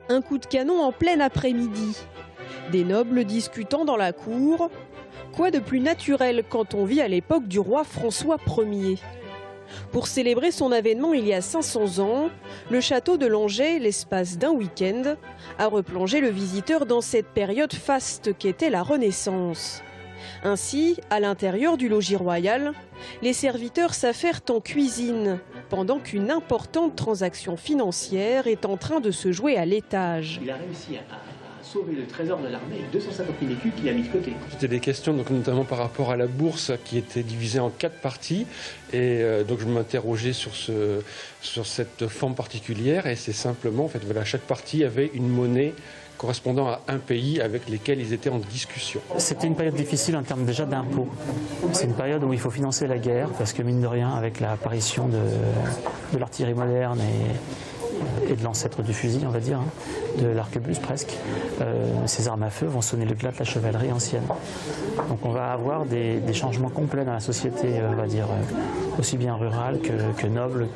Un coup de canon en plein après-midi. Des nobles discutant dans la cour. Quoi de plus naturel quand on vit à l'époque du roi François Ier? Pour célébrer son avènement il y a 500 ans, le château de Langeais, l'espace d'un week-end, a replongé le visiteur dans cette période faste qu'était la Renaissance. Ainsi, à l'intérieur du logis royal, les serviteurs s'affairent en cuisine, pendant qu'une importante transaction financière est en train de se jouer à l'étage. Il a réussi à sauver le trésor de l'armée avec 250 000 écus qu'il a mis de côté. C'était des questions donc, notamment par rapport à la bourse qui était divisée en 4 parties. Et donc je m'interrogeais sur cette forme particulière. Et c'est simplement, en fait, voilà, chaque partie avait une monnaie correspondant à un pays avec lesquels ils étaient en discussion. C'était une période difficile en termes déjà d'impôts. C'est une période où il faut financer la guerre, parce que mine de rien, avec l'apparition de l'artillerie moderne et de l'ancêtre du fusil, on va dire, de l'arquebuse presque, ces armes à feu vont sonner le glas de la chevalerie ancienne. Donc on va avoir des changements complets dans la société, on va dire, aussi bien rurale que noble,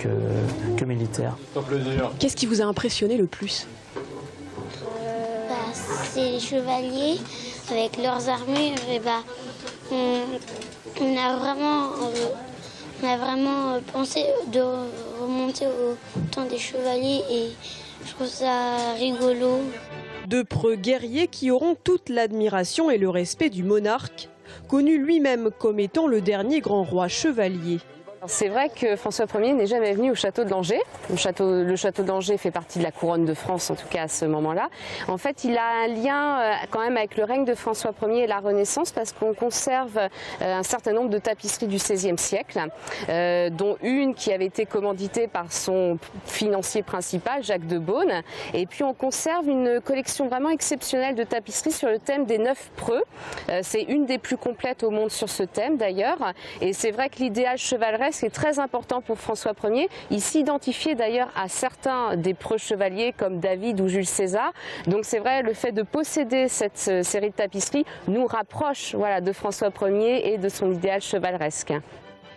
que militaire. Qu'est-ce qui vous a impressionné le plus ? C'est les chevaliers avec leurs armures. Et on a vraiment pensé de remonter au temps des chevaliers et je trouve ça rigolo. De preux guerriers qui auront toute l'admiration et le respect du monarque, connu lui-même comme étant le dernier grand roi chevalier. C'est vrai que François Ier n'est jamais venu au château de Langeais. Le château de Langeais fait partie de la couronne de France, en tout cas à ce moment-là. En fait, il a un lien quand même avec le règne de François Ier et la Renaissance, parce qu'on conserve un certain nombre de tapisseries du XVIe siècle, dont une qui avait été commanditée par son financier principal, Jacques de Beaune. Et puis on conserve une collection vraiment exceptionnelle de tapisseries sur le thème des 9 preux. C'est une des plus complètes au monde sur ce thème d'ailleurs. Et c'est vrai que l'idéal chevaleresque est très important pour François Ier. Il s'identifiait d'ailleurs à certains des preux chevaliers comme David ou Jules César. Donc c'est vrai, le fait de posséder cette série de tapisseries nous rapproche de François Ier et de son idéal chevaleresque.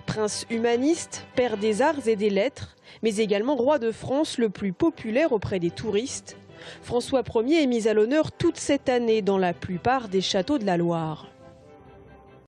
Prince humaniste, père des arts et des lettres, mais également roi de France le plus populaire auprès des touristes, François Ier est mis à l'honneur toute cette année dans la plupart des châteaux de la Loire.